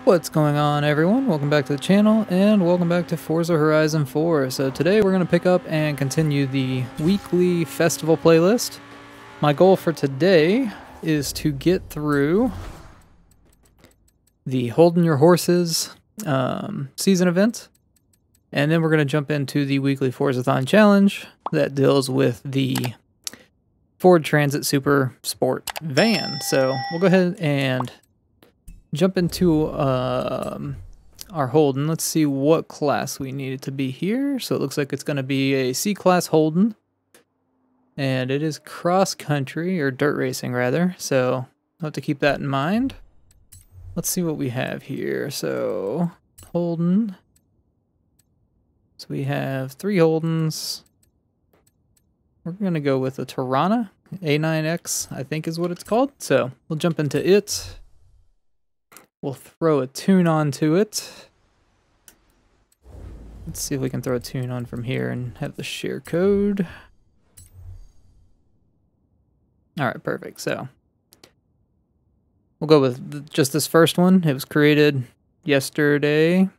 What's going on, everyone? Welcome back to the channel and welcome back to Forza Horizon 4. So today we're going to pick up and continue the weekly festival playlist. My goal for today is to get through the Holding Your Horses season event, and then we're going to jump into the weekly Forzathon challenge that deals with the Ford Transit Super Sport van. So we'll go ahead and jump into our Holden. Let's see what class we need it to be here. So it looks like it's going to be a C-class Holden. And it is cross-country, or dirt racing rather. So I'll have to keep that in mind. Let's see what we have here. So Holden. So we have 3 Holdens. We're going to go with a Tirana. A9X, I think is what it's called. So we'll jump into it. We'll throw a tune onto it. Let's see if we can throw a tune on from here and have the share code. Alright, perfect. So we'll go with just this first one. It was created yesterday.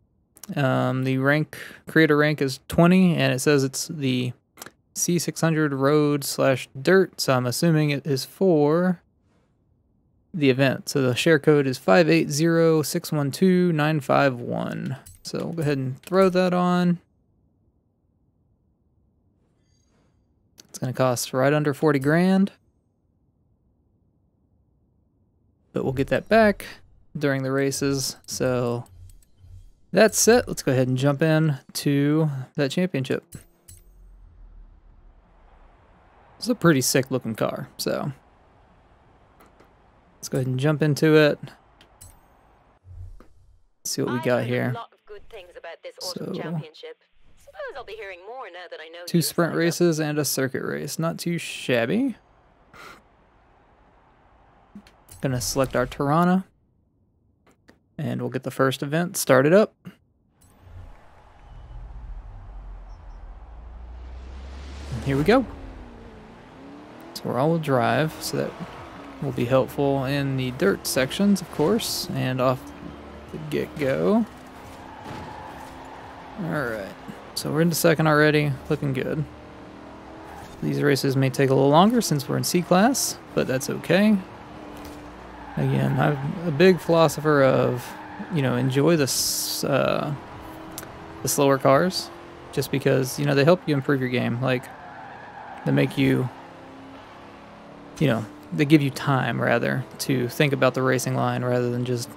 The creator rank is 20, and it says it's the C600 road/dirt, so I'm assuming it is for the event. So the share code is 580612951. So we'll go ahead and throw that on. It's going to cost right under 40 grand. But we'll get that back during the races. So that's set. Let's go ahead and jump in to that championship. It's a pretty sick looking car, so let's go ahead and jump into it. Let's see what we got here. So, 2 sprint races and a circuit race. Not too shabby. Gonna select our Tirana, and we'll get the first event started up. And here we go. So we're all-wheel drive, so that will be helpful in the dirt sections, of course, and off the get-go. Alright, so we're into second already, looking good. These races may take a little longer since we're in C-class, but that's okay. Again, I'm a big philosopher of, enjoy the slower cars, just because, they help you improve your game. Like, they make you, they give you time, rather, to think about the racing line rather than just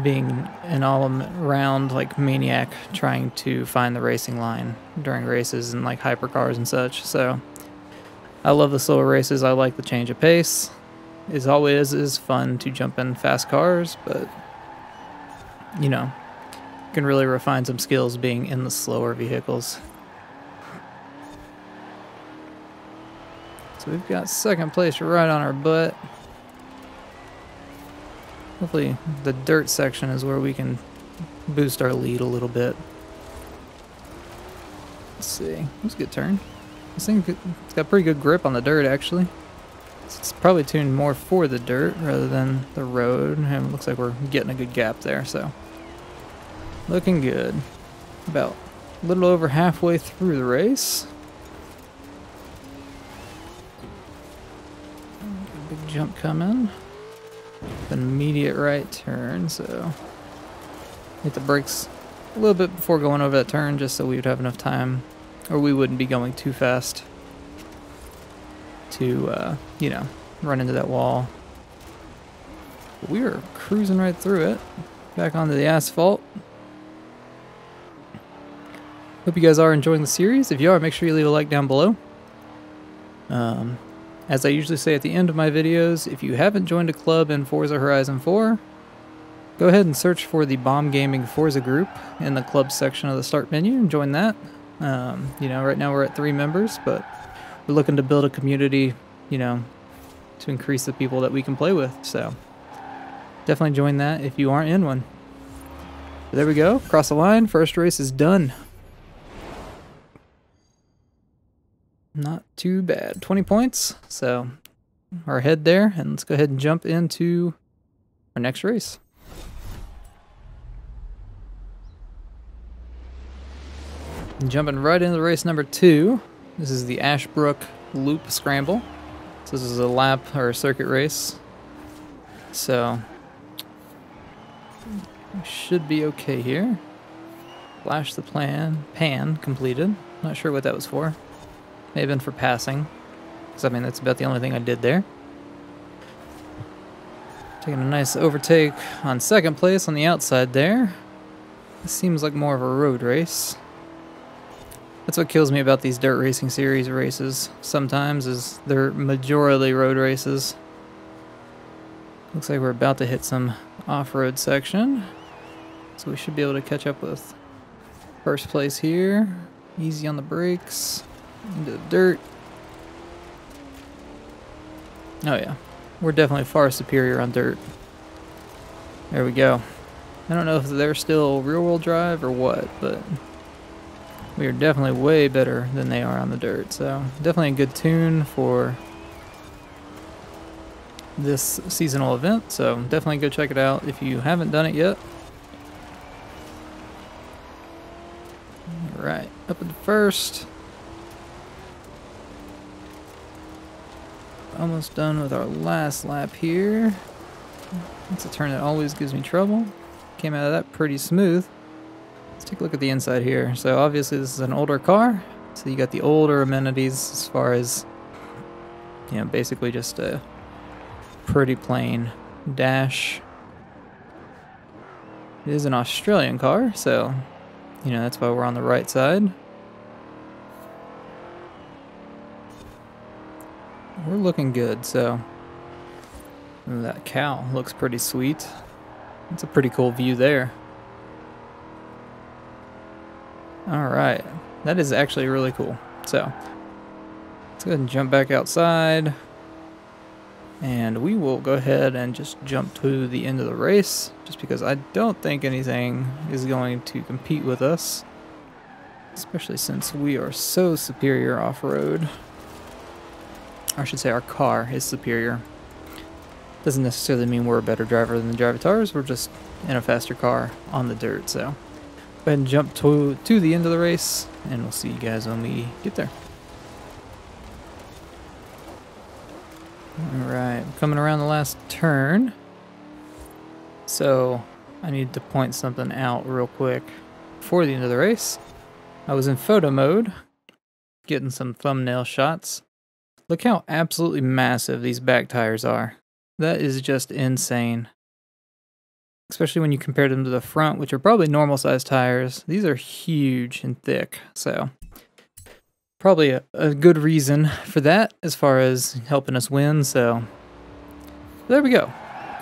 being an all-around, maniac trying to find the racing line during races and, hypercars and such. So, I love the slower races. I like the change of pace. It always is fun to jump in fast cars, but, you can really refine some skills being in the slower vehicles. So we've got second place right on our butt. Hopefully the dirt section is where we can boost our lead a little bit. Let's see. That was a good turn. This thing, it's got pretty good grip on the dirt, actually. It's probably tuned more for the dirt rather than the road. And it looks like we're getting a good gap there, so looking good. About a little over halfway through the race. Big jump coming. An immediate right turn, so hit the brakes a little bit before going over that turn, just so we would have enough time, or we wouldn't be going too fast to, run into that wall. But we were cruising right through it, back onto the asphalt. Hope you guys are enjoying the series. If you are, make sure you leave a like down below. As I usually say at the end of my videos, if you haven't joined a club in Forza Horizon 4, go ahead and search for the Bomb Gaming Forza group in the club section of the start menu and join that. Right now we're at 3 members, but we're looking to build a community, to increase the people that we can play with. So definitely join that if you aren't in one. But there we go. Cross the line. First race is done. Not too bad. 20 points. So we're ahead there, and let's go ahead and jump into our next race. Jumping right into race number 2. This is the Ashbrook Loop Scramble. So this is a lap or a circuit race. So we should be okay here. Flash the pan completed. Not sure what that was for. May have been for passing. Because I mean that's about the only thing I did there. Taking a nice overtake on second place on the outside there. This seems like more of a road race. That's what kills me about these dirt racing series races sometimes, is they're majority road races. Looks like we're about to hit some off-road section. So we should be able to catch up with first place here. Easy on the brakes. Into the dirt. Oh yeah. We're definitely far superior on dirt. There we go. I don't know if they're still rear-wheel drive or what, but we are definitely way better than they are on the dirt. So definitely a good tune for this seasonal event. So definitely go check it out if you haven't done it yet. All right, up at the first. Almost done with our last lap here. That's a turn that always gives me trouble. Came out of that pretty smooth. Let's take a look at the inside here. So obviously this is an older car. So you got the older amenities as far as, you know, basically just a pretty plain dash. It is an Australian car, so, you know, that's why we're on the right side. We're looking good, so that cow looks pretty sweet. It's a pretty cool view there. Alright, that is actually really cool. So, let's go ahead and jump back outside. And we will go ahead and just jump to the end of the race, just because I don't think anything is going to compete with us. Especially since we are so superior off-road. I should say our car is superior. Doesn't necessarily mean we're a better driver than the Drivatars, we're just in a faster car on the dirt, so. Go ahead and jump to the end of the race, and we'll see you guys when we get there. Alright, coming around the last turn. So, I need to point something out real quick before the end of the race. I was in photo mode, getting some thumbnail shots. Look how absolutely massive these back tires are. That is just insane. Especially when you compare them to the front, which are probably normal sized tires. These are huge and thick, so probably a good reason for that as far as helping us win, so there we go.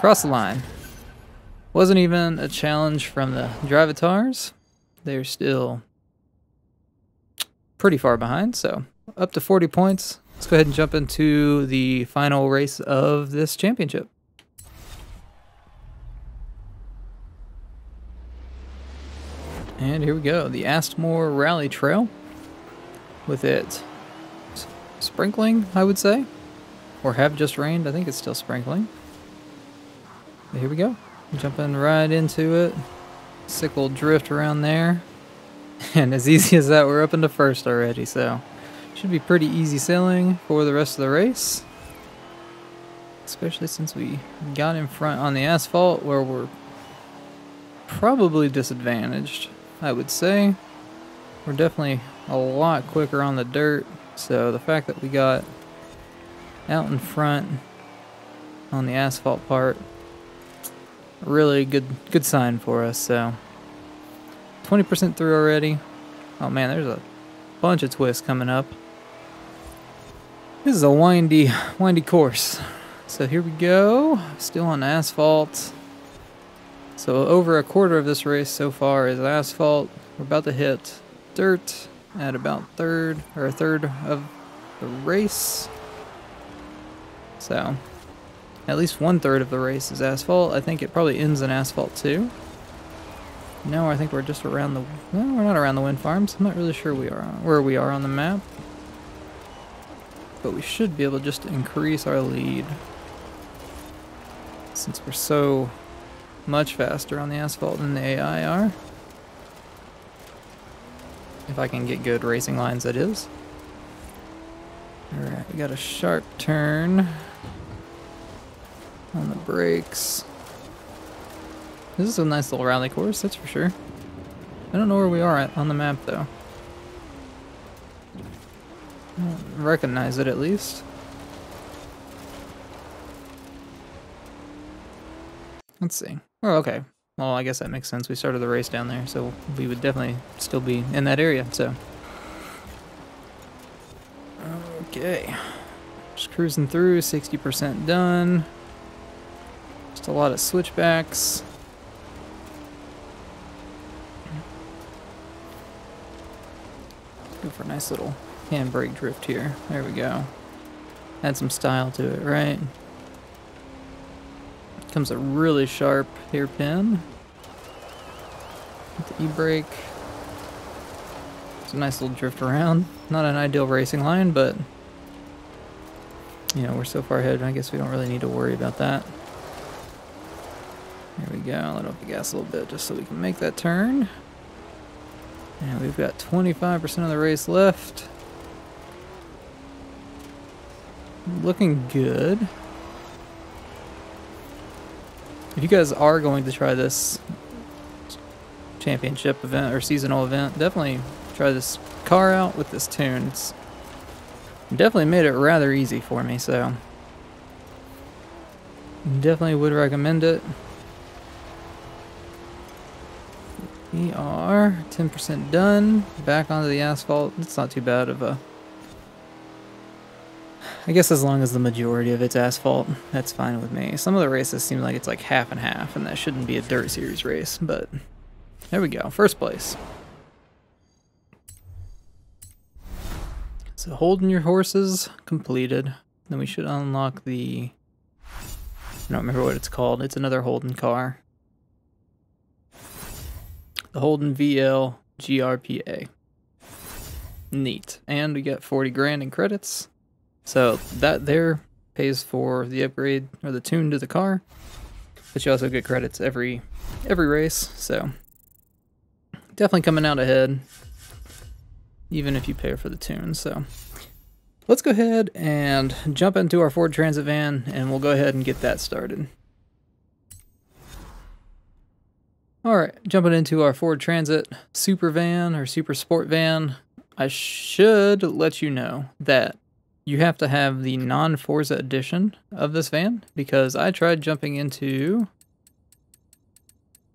Cross the line. Wasn't even a challenge from the Drivatars. They're still pretty far behind, so up to 40 points. Let's go ahead and jump into the final race of this championship. And here we go, the Astmore Rally Trail. With it sprinkling, I would say. Or have just rained, I think it's still sprinkling. But here we go, jumping right into it. Sick little drift around there. And as easy as that, we're up into first already, so should be pretty easy sailing for the rest of the race. Especially since we got in front on the asphalt where we're probably disadvantaged, I would say. We're definitely a lot quicker on the dirt, so the fact that we got out in front on the asphalt part, really good sign for us. So 20% through already. Oh man, there's a bunch of twists coming up. This is a windy course. So here we go, still on asphalt. So over a quarter of this race so far is asphalt. We're about to hit dirt at about a third of the race. So at least 1/3 of the race is asphalt. I think it probably ends in asphalt too. No, I think we're just around the, no, we're not around the wind farms. I'm not really sure where we are on the map. But we should be able to just increase our lead since we're so much faster on the asphalt than the AI are. If I can get good racing lines, that is. Alright, we got a sharp turn on the brakes. This is a nice little rally course, that's for sure. I don't know where we are at on the map, though. I don't recognize it, at least. Let's see. Oh, okay. Well, I guess that makes sense. We started the race down there, so we would definitely still be in that area, so. Okay. Just cruising through, 60% done. Just a lot of switchbacks. Go for a nice little handbrake drift here. There we go. Add some style to it, right? Comes a really sharp hairpin. With the e-brake. It's a nice little drift around. Not an ideal racing line, but you know, we're so far ahead, I guess we don't really need to worry about that. There we go. Let off the gas a little bit just so we can make that turn. And we've got 25% of the race left. Looking good. If you guys are going to try this championship event or seasonal event, definitely try this car out with this tune. It's definitely made it rather easy for me, so definitely would recommend it. We are 10% done. Back onto the asphalt. It's not too bad of a... I guess as long as the majority of it's asphalt, that's fine with me. Some of the races seem like it's like half and half, and that shouldn't be a dirt series race, but there we go. First place. So holding your horses completed. Then we should unlock the... I don't remember what it's called. It's another Holden car. The Holden VL GRPA. Neat. And we get 40 grand in credits. So that there pays for the upgrade or the tune to the car. But you also get credits every race. So definitely coming out ahead, even if you pay for the tune. So let's go ahead and jump into our Ford Transit van, and we'll go ahead and get that started. Alright, jumping into our Ford Transit Super Van or Super Sport Van. I should let you know that you have to have the non-Forza edition of this van, because I tried jumping into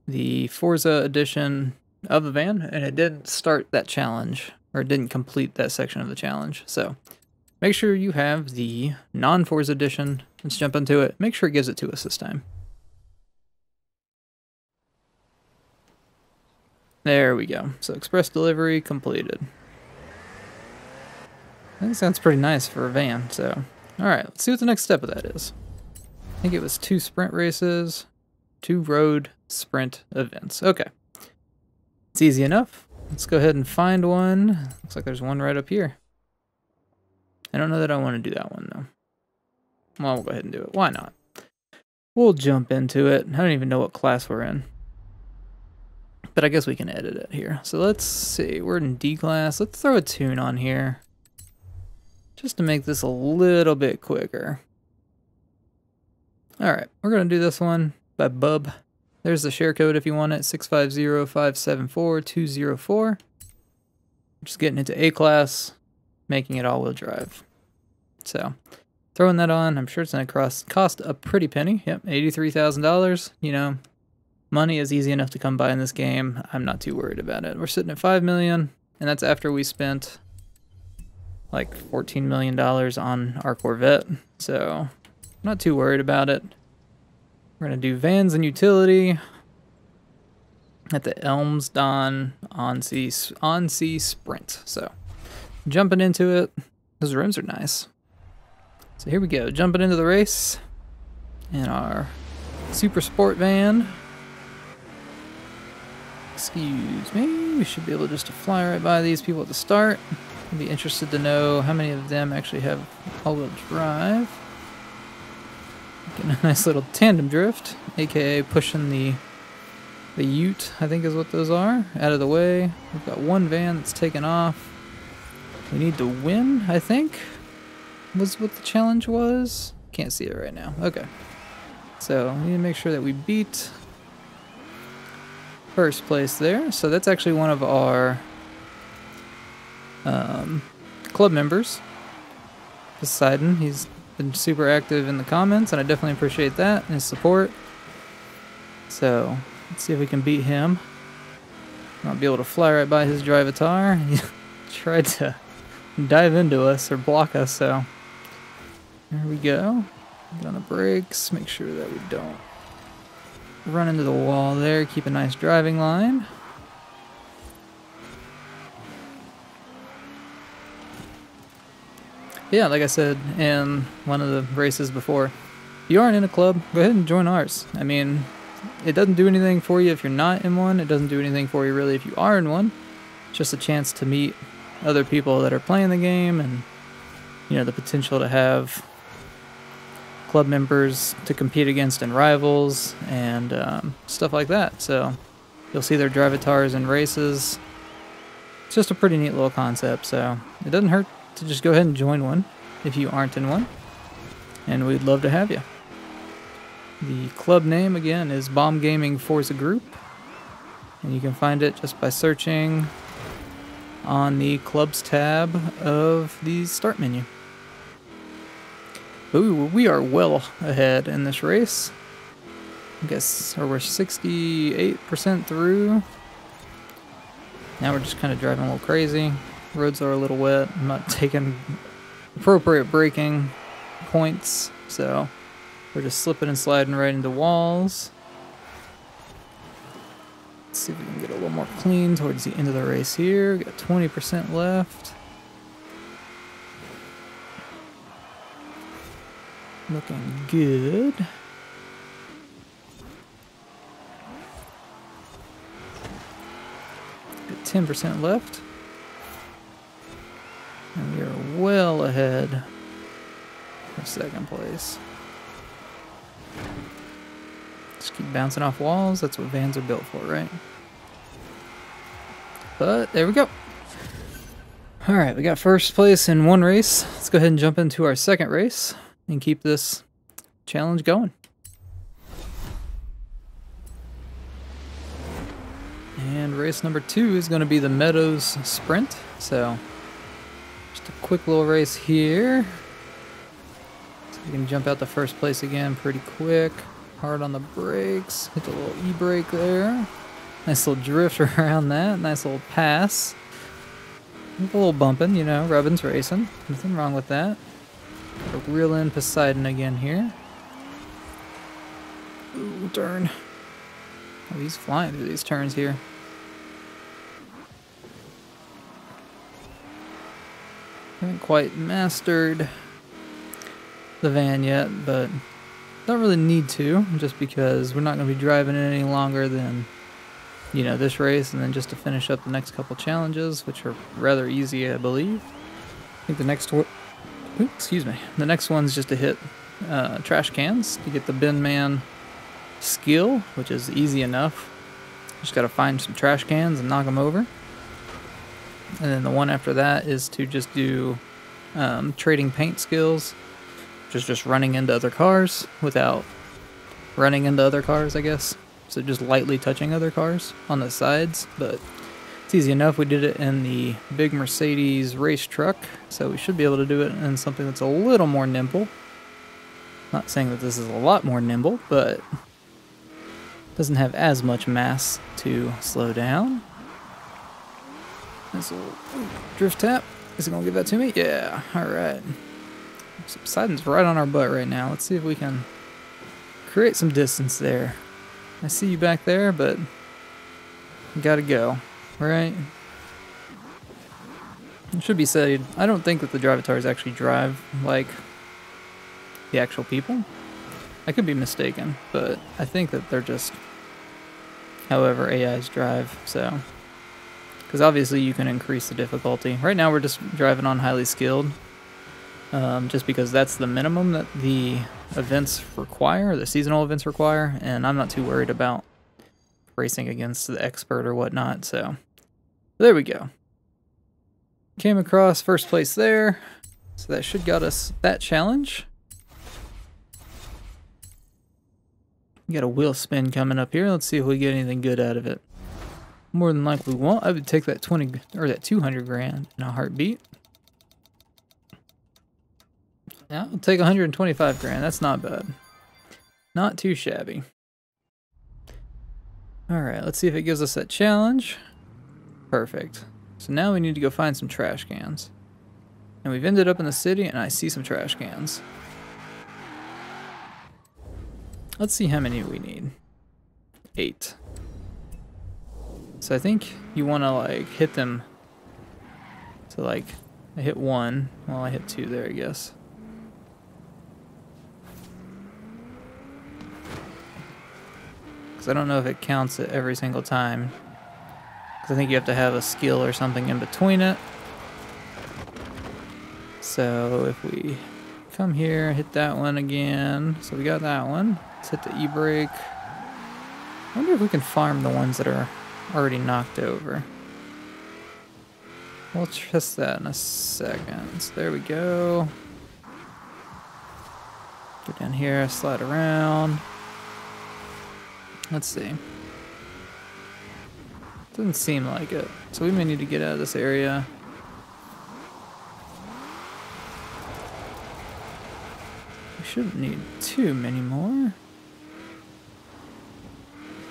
the Forza edition of the van and it didn't start that challenge, or it didn't complete that section of the challenge. So make sure you have the non-Forza edition. Let's jump into it. Make sure it gives it to us this time. There we go. So express delivery completed. I think sounds pretty nice for a van, so... Alright, let's see what the next step of that is. I think it was 2 sprint races, 2 road sprint events. Okay. It's easy enough. Let's go ahead and find one. Looks like there's one right up here. I don't know that I want to do that one, though. Well, we'll go ahead and do it. Why not? We'll jump into it. I don't even know what class we're in. But I guess we can edit it here. So let's see. We're in D class. Let's throw a tune on here, just to make this a little bit quicker. Alright, we're going to do this one by Bub. There's the share code if you want it, 650-574-204. Just getting into A-Class, making it all-wheel drive. So, throwing that on, I'm sure it's going to cost a pretty penny. Yep, $83,000. You know, money is easy enough to come by in this game. I'm not too worried about it. We're sitting at $5 million, and that's after we spent like $14 million on our Corvette, so not too worried about it. We're going to do vans and utility at the Elmsdon on-sea sprint. So jumping into it. Those rims are nice. So here we go, jumping into the race in our Super Sport van. Excuse me, we should be able just to fly right by these people at the start. I'd be interested to know how many of them actually have all-wheel drive. Getting a nice little tandem drift, aka pushing the The Ute, I think is what those are, out of the way. We've got one van that's taken off. We need to win, I think, was what the challenge was. Can't see it right now. Okay. So we need to make sure that we beat first place there. So that's actually one of our club members, Poseidon. He's been super active in the comments, and I definitely appreciate that and his support. So let's see if we can beat him. Not be able to fly right by his Drivatar. He tried to dive into us or block us, so there we go. Get on the brakes, make sure that we don't run into the wall there. Keep a nice driving line. Yeah, like I said in one of the races before, if you aren't in a club, go ahead and join ours. I mean, it doesn't do anything for you if you're not in one. It doesn't do anything for you really if you are in one. It's just a chance to meet other people that are playing the game, and you know, the potential to have club members to compete against in rivals and stuff like that. So you'll see their Drivatars in races. It's just a pretty neat little concept, so it doesn't hurt to just go ahead and join one if you aren't in one, and we'd love to have you. The club name again is Bomb Gaming Forza Group, and you can find it just by searching on the clubs tab of the start menu. Ooh, we are well ahead in this race. I guess, or we're 68% through. Now we're just kind of driving a little crazy. Roads are a little wet. I'm not taking appropriate braking points, so we're just slipping and sliding right into walls. Let's see if we can get a little more clean towards the end of the race here. We got 20% left. Looking good. Got 10% left. And we are well ahead of second place. Just keep bouncing off walls. That's what vans are built for, right? But there we go. Alright, we got first place in one race. Let's go ahead and jump into our second race and keep this challenge going. And race number 2 is going to be the Meadows Sprint. So just a quick little race here. So we can jump out to first place again pretty quick. Hard on the brakes. Hit the little e-brake there. Nice little drift around that. Nice little pass. A little bumping, you know, rubbin's racing. Nothing wrong with that. Gotta reel in Poseidon again here. Ooh, turn. Oh, he's flying through these turns here. Haven't quite mastered the van yet, but don't really need to, just because we're not going to be driving it any longer than, you know, this race, and then just to finish up the next couple challenges, which are rather easy, I believe. I think the next one, excuse me, the next one's just to hit trash cans to get the bin man skill, which is easy enough. Just got to find some trash cans and knock them over. And then the one after that is to just do trading paint skills, just running into other cars without running into other cars, I guess. So just lightly touching other cars on the sides, but it's easy enough. We did it in the big Mercedes race truck, so we should be able to do it in something that's a little more nimble. Not saying that this is a lot more nimble, but doesn't have as much mass to slow down. Nice little drift tap. Is it gonna give that to me? Yeah, alright. Poseidon's right on our butt right now. Let's see if we can create some distance there. I see you back there, but you gotta go, right? It should be said, I don't think that the Drivatars actually drive like the actual people. I could be mistaken, but I think that they're just however AIs drive, so. Because obviously you can increase the difficulty. Right now we're just driving on highly skilled, just because that's the minimum that the events require, the seasonal events require, and I'm not too worried about racing against the expert or whatnot. So there we go. Came across first place there, so that should got us that challenge. We got a wheel spin coming up here. Let's see if we get anything good out of it. More than likely we won't. I would take that 20 or that 200 grand in a heartbeat. Yeah, I'll take 125 grand. That's not bad. Not too shabby. All right, let's see if it gives us that challenge. Perfect. So now we need to go find some trash cans. And we've ended up in the city, and I see some trash cans. Let's see how many we need. 8. So I think you want to like hit them. So like I hit 1. Well, I hit 2 there, I guess. Because I don't know if it counts it every single time. Because I think you have to have a skill or something in between it. So if we come here, hit that one again. So we got that one. Let's hit the e-brake. I wonder if we can farm the ones that are already knocked over. We'll test that in a second. So there we go. Go down here, slide around. Let's see. Doesn't seem like it. So we may need to get out of this area. We shouldn't need too many more.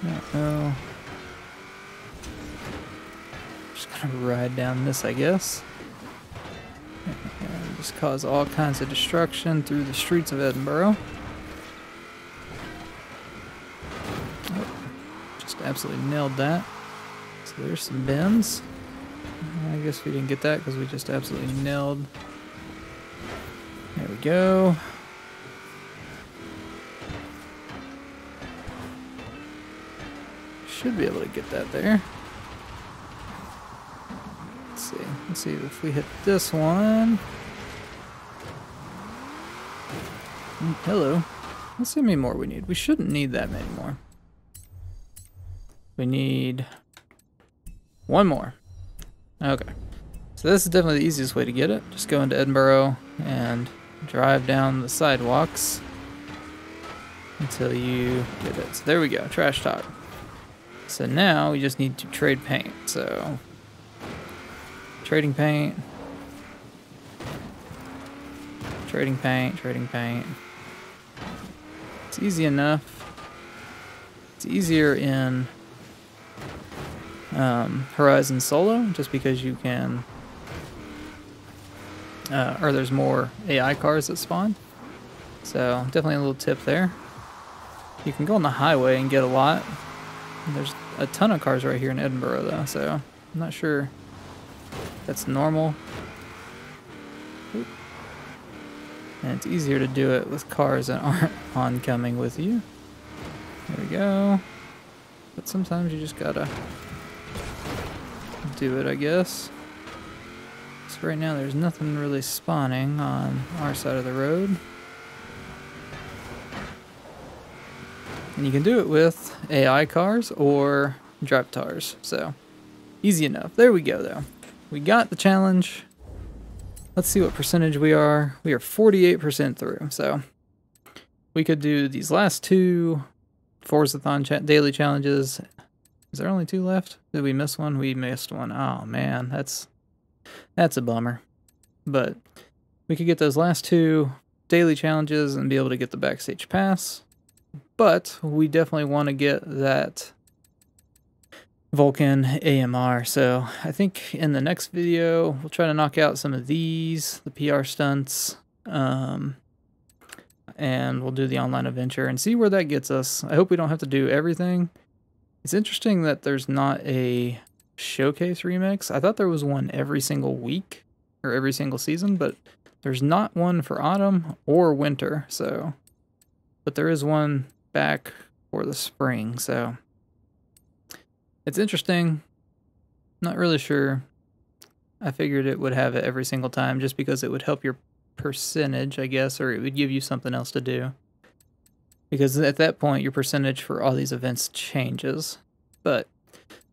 Uh-oh. Just gonna ride down this, I guess. And just cause all kinds of destruction through the streets of Edinburgh. Oh, just absolutely nailed that. So there's some bends. I guess we didn't get that because we just absolutely nailed. There we go. Should be able to get that there. Let's see if we hit this one. Hello. Let's see how many more we need. We shouldn't need that many more. We need 1 more. Okay. So this is definitely the easiest way to get it. Just go into Edinburgh and drive down the sidewalks until you get it. So there we go. Trash talk. So now we just need to trade paint. So trading paint. Trading paint, trading paint. It's easy enough. It's easier in Horizon Solo, just because you can, or there's more AI cars that spawn. So definitely a little tip there. You can go on the highway and get a lot. There's a ton of cars right here in Edinburgh though, so I'm not sure that's normal. Oop. And it's easier to do it with cars that aren't oncoming with you. There we go. But sometimes you just gotta do it, I guess. So right now there's nothing really spawning on our side of the road. And you can do it with AI cars or drop tars. So easy enough. There we go though. We got the challenge. Let's see what percentage we are. We are 48% through. So we could do these last 2 Forzathon daily challenges. Is there only 2 left? Did we miss one? We missed one. Oh man, that's a bummer. But we could get those last 2 daily challenges and be able to get the backstage pass. But we definitely want to get that Vulcan AMR. So I think in the next video, we'll try to knock out some of these, the PR stunts, and we'll do the online adventure and see where that gets us. I hope we don't have to do everything. It's interesting that there's not a showcase remix. I thought there was one every single week or every single season, but there's not one for autumn or winter. So, but there is one back for the spring. So it's interesting. Not really sure. I figured it would have it every single time just because it would help your percentage, I guess, or it would give you something else to do. Because at that point, your percentage for all these events changes. But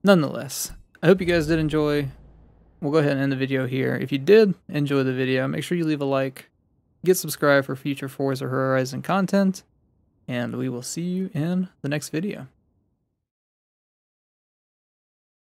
nonetheless, I hope you guys did enjoy. We'll go ahead and end the video here. If you did enjoy the video, make sure you leave a like, get subscribed for future Forza Horizon content, and we will see you in the next video.